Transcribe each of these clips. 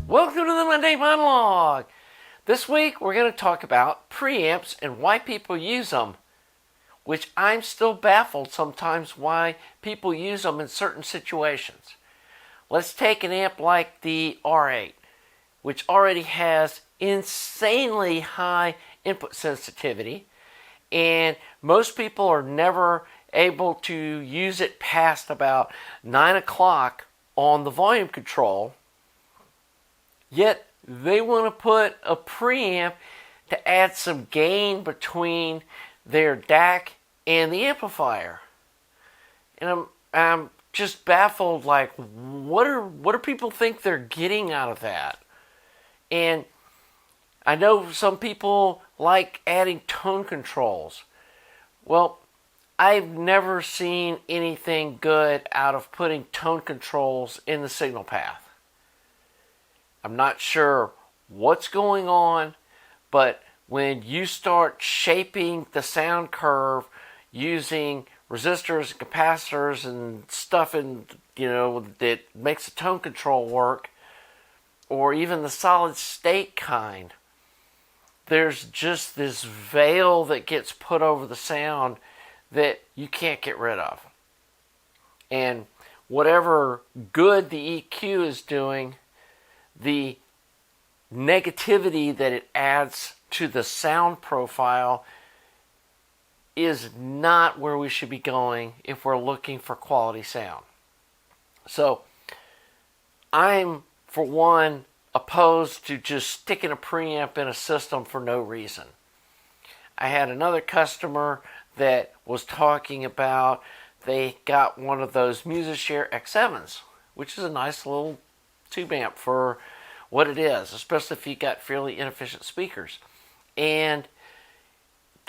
Welcome to the Monday Monologue. This week we're going to talk about preamps and why people use them, which I'm still baffled sometimes why people use them in certain situations. Let's take an amp like the R8, which already has insanely high input sensitivity, and most people are never able to use it past about 9 o'clock on the volume control. Yet they want to put a preamp to add some gain between their DAC and the amplifier. And I'm just baffled, like, what do people think they're getting out of that? And I know some people like adding tone controls. Well, I've never seen anything good out of putting tone controls in the signal path. I'm not sure what's going on, but when you start shaping the sound curve using resistors and capacitors and stuff that makes the tone control work, or even the solid state kind, there's just this veil that gets put over the sound that you can't get rid of. And whatever good the EQ is doing, the negativity that it adds to the sound profile is not where we should be going if we're looking for quality sound. So I'm, for one, opposed to just sticking a preamp in a system for no reason. I had another customer that was talking about they got one of those MusiShare X7s, which is a nice little tube amp for what it is, especially if you got fairly inefficient speakers. And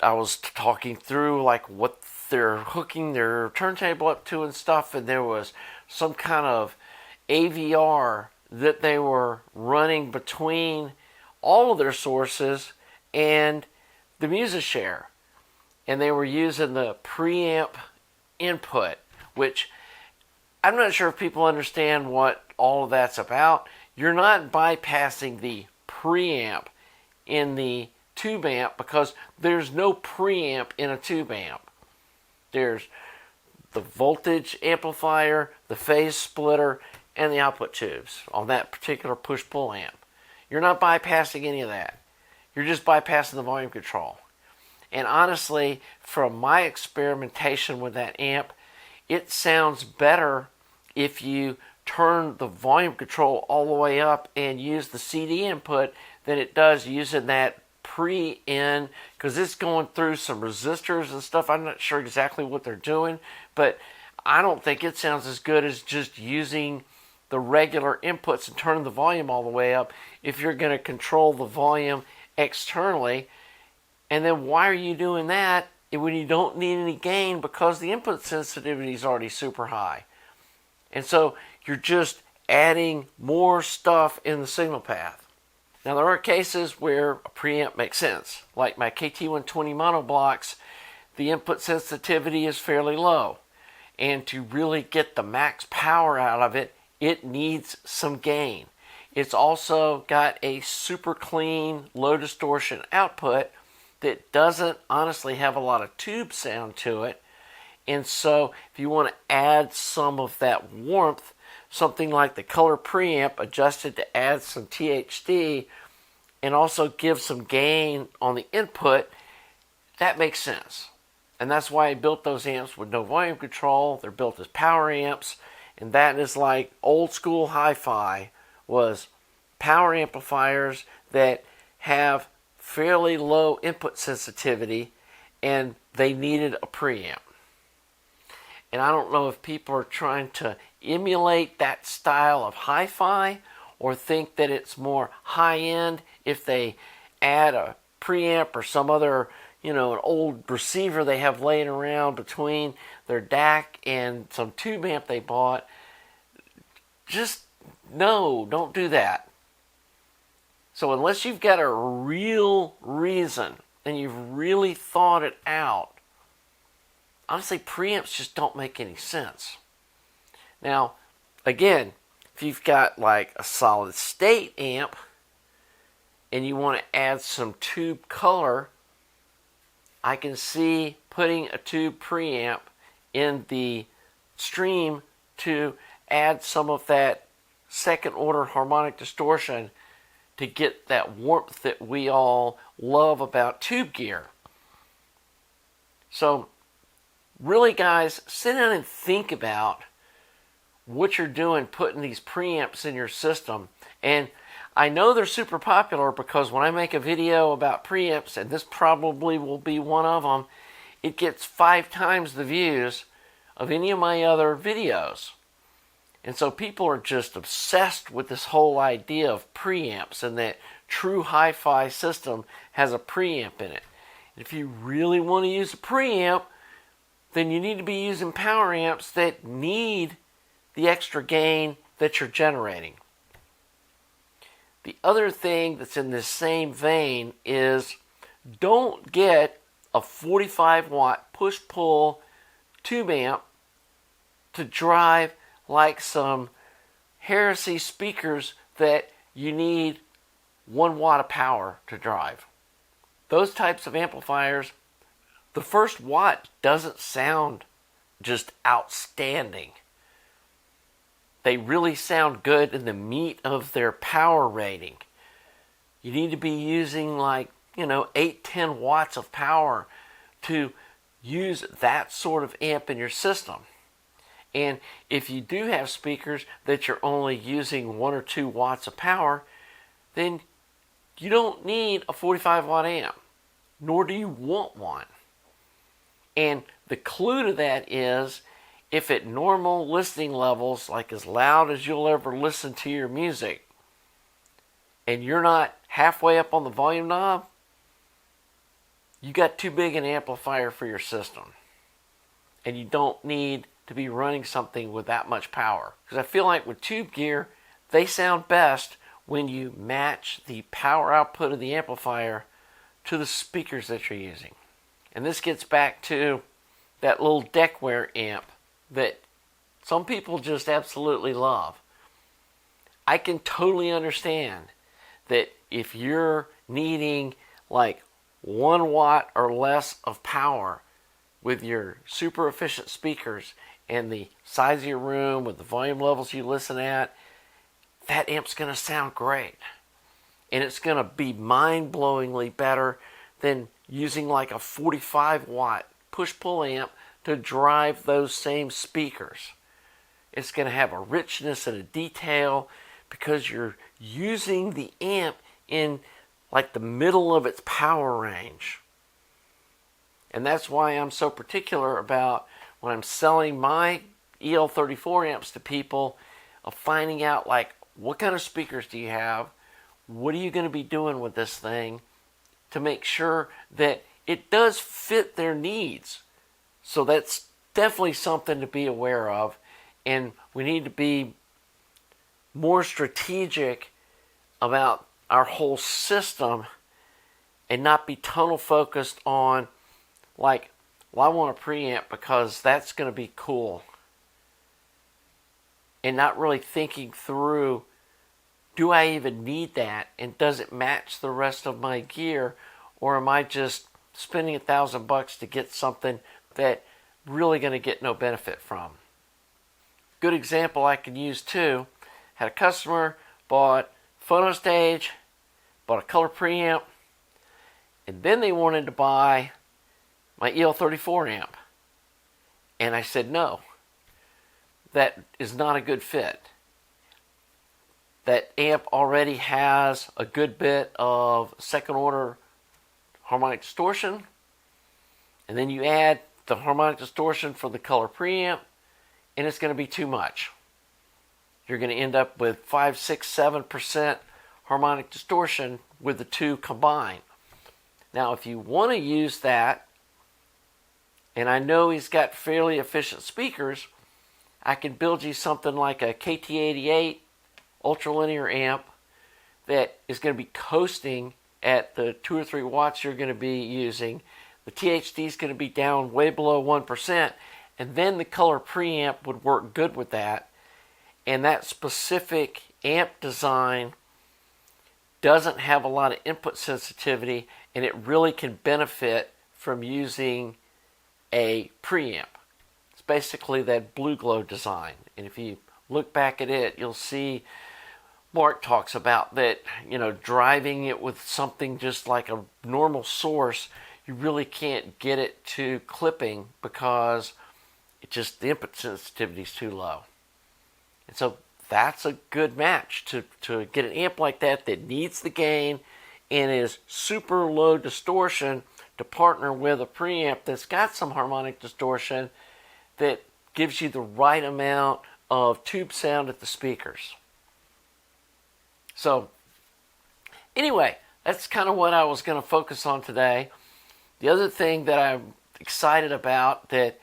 I was talking through like what they're hooking their turntable up to and stuff, and there was some kind of AVR that they were running between all of their sources and the MusiShare. And they were using the preamp input, which I'm not sure if people understand what all of that's about. You're not bypassing the preamp in the tube amp because there's no preamp in a tube amp. There's the voltage amplifier, the phase splitter, and the output tubes on that particular push-pull amp. You're not bypassing any of that. You're just bypassing the volume control. And honestly, from my experimentation with that amp, it sounds better if you turn the volume control all the way up and use the CD input than it does using that pre-in, because it's going through some resistors and stuff. I'm not sure exactly what they're doing, but I don't think it sounds as good as just using the regular inputs and turning the volume all the way up if you're going to control the volume externally. And then why are you doing that when you don't need any gain, because the input sensitivity is already super high? And so you're just adding more stuff in the signal path. Now, there are cases where a preamp makes sense. Like my KT120 monoblocks, the input sensitivity is fairly low. And to really get the max power out of it, it needs some gain. It's also got a super clean, low distortion output that doesn't honestly have a lot of tube sound to it. And so if you want to add some of that warmth, something like the color preamp adjusted to add some THD and also give some gain on the input, that makes sense. And that's why I built those amps with no volume control. They're built as power amps, and that is like old school hi-fi was power amplifiers that have fairly low input sensitivity, and they needed a preamp. And I don't know if people are trying to emulate that style of hi-fi or think that it's more high-end if they add a preamp or some other, an old receiver they have laying around between their DAC and some tube amp they bought. Just no, don't do that. So unless you've got a real reason and you've really thought it out, honestly, preamps just don't make any sense. Now, Again, if you've got like a solid state amp and you want to add some tube color, I can see putting a tube preamp in the stream to add some of that second order harmonic distortion to get that warmth that we all love about tube gear. So really, guys, sit down and think about what you're doing putting these preamps in your system. And I know they're super popular because when I make a video about preamps, and this probably will be one of them, it gets 5 times the views of any of my other videos. And so people are just obsessed with this whole idea of preamps, and that true hi-fi system has a preamp in it. If you really want to use a preamp, then you need to be using power amps that need the extra gain that you're generating. The other thing that's in this same vein is don't get a 45 watt push-pull tube amp to drive like some heresy speakers that you need 1 watt of power to drive. Those types of amplifiers, the first watt doesn't sound just outstanding. They really sound good in the meat of their power rating. You need to be using 8-10 watts of power to use that sort of amp in your system. And if you do have speakers that you're only using 1 or 2 watts of power, then you don't need a 45 watt amp, nor do you want one. And the clue to that is, if at normal listening levels, like as loud as you'll ever listen to your music, and you're not halfway up on the volume knob, you got too big an amplifier for your system. And you don't need to be running something with that much power. Because I feel like with tube gear, they sound best when you match the power output of the amplifier to the speakers that you're using. And this gets back to that little deckware amp that some people just absolutely love. I can totally understand that if you're needing 1 watt or less of power with your super efficient speakers and the size of your room with the volume levels you listen at, that amp's going to sound great. And it's going to be mind-blowingly better than using a 45 watt push-pull amp to drive those same speakers. It's going to have a richness and a detail because you're using the amp in the middle of its power range. And that's why I'm so particular about when I'm selling my EL34 amps to people, of finding out what kind of speakers do you have, what are you going to be doing with this thing, to make sure that it does fit their needs. So that's definitely something to be aware of, and we need to be more strategic about our whole system and not be tunnel focused on I want a preamp because that's going to be cool, and not really thinking through, do I even need that, and does it match the rest of my gear, or am I just spending $1,000 to get something that really going to get no benefit from? Good example I can use too. Had a customer bought phono stage, bought a color preamp, and then they wanted to buy my EL34 amp. And I said, no, that is not a good fit. That amp already has a good bit of second order harmonic distortion, and then you add the harmonic distortion for the color preamp, and it's going to be too much. You're going to end up with 5, 6, 7% harmonic distortion with the two combined. Now, if you want to use that, and I know he's got fairly efficient speakers, I can build you something like a KT88 ultralinear amp that is going to be coasting at the 2 or 3 watts you're going to be using. The THD is going to be down way below 1%, and then the color preamp would work good with that. and that specific amp design doesn't have a lot of input sensitivity, and it really can benefit from using a preamp. It's basically that blue glow design, and if you look back at it, you'll see Mark talks about that, driving it with something just like a normal source, you really can't get it to clipping because the input sensitivity is too low. And so that's a good match to get an amp like that needs the gain and is super low distortion, to partner with a preamp that's got some harmonic distortion that gives you the right amount of tube sound at the speakers. So anyway, that's kind of what I was going to focus on today. The other thing that I'm excited about, that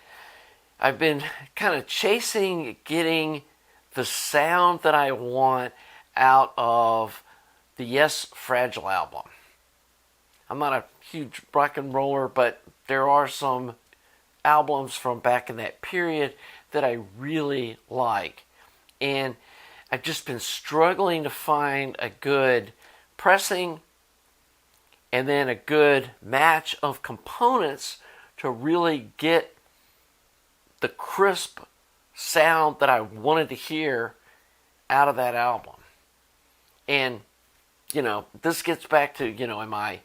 I've been kind of chasing getting the sound that I want out of the Yes Fragile album. I'm not a huge rock and roller, but there are some albums from back in that period that I really like. And I've just been struggling to find a good pressing and then a good match of components to really get the crisp sound that I wanted to hear out of that album. And, this gets back to, am I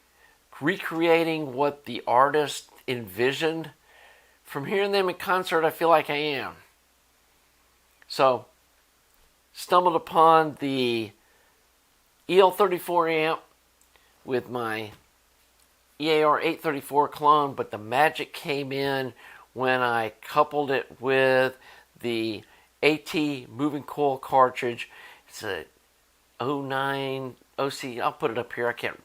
recreating what the artist envisioned? From hearing them in concert, I feel like I am. So, stumbled upon the EL34 amp with my EAR 834 clone, but the magic came in when I coupled it with the AT moving coil cartridge. It's a 09 OC. I'll put it up here. I can't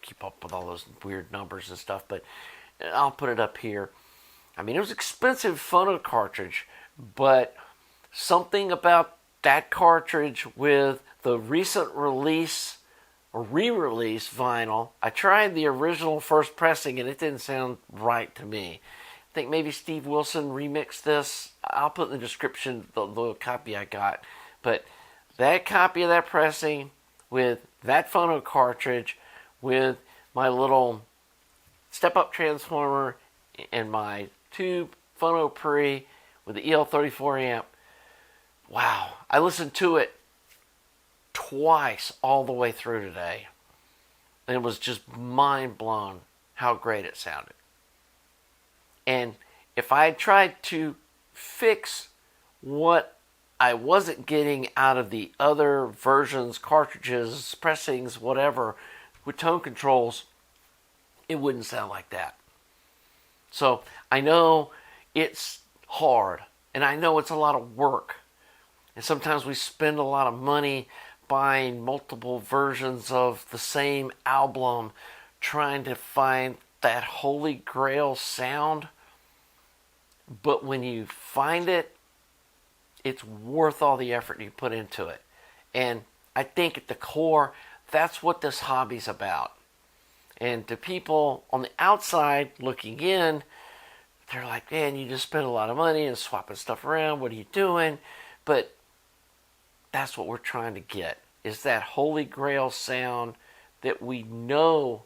keep up with all those weird numbers and stuff, but I'll put it up here. I mean, it was an expensive phono cartridge, but something about that cartridge with the recent release or re-release vinyl. I tried the original first pressing and it didn't sound right to me. I think maybe Steve Wilson remixed this. I'll put in the description the copy I got. But that copy of that pressing with that phono cartridge with my little step-up transformer and my tube phono pre with the EL34 amp. Wow, I listened to it twice all the way through today. And it was just mind blown how great it sounded. And if I had tried to fix what I wasn't getting out of the other versions, cartridges, pressings, whatever, with tone controls, it wouldn't sound like that. So I know it's hard, and I know it's a lot of work. And sometimes we spend a lot of money buying multiple versions of the same album, trying to find that holy grail sound. But when you find it, it's worth all the effort you put into it. And I think at the core, that's what this hobby's about. And to people on the outside looking in, they're like, man, you just spend a lot of money and swapping stuff around. What are you doing? But that's what we're trying to get, is that holy grail sound that we know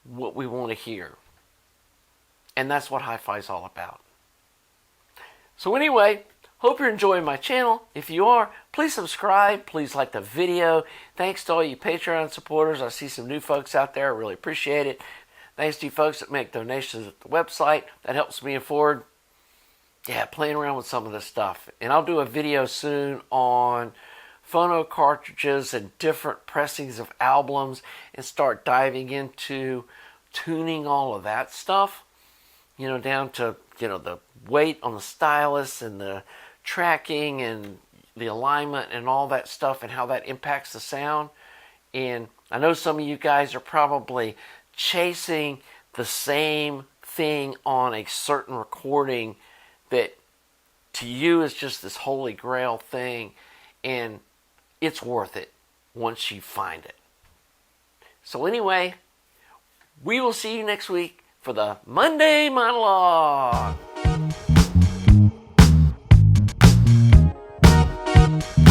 what we want to hear. And that's what hi-fi is all about. So anyway, hope you're enjoying my channel. If you are, please subscribe. Please like the video. Thanks to all you Patreon supporters. I see some new folks out there. I really appreciate it. Thanks to you folks that make donations at the website. That helps me afford, playing around with some of this stuff. And I'll do a video soon on phono cartridges and different pressings of albums and start diving into tuning all of that stuff. Down to, the weight on the stylus and the tracking and the alignment and all that stuff and how that impacts the sound. And I know some of you guys are probably chasing the same thing on a certain recording that to you is just this holy grail thing, and it's worth it once you find it. So anyway, we will see you next week for the Monday Monologue. Monologue.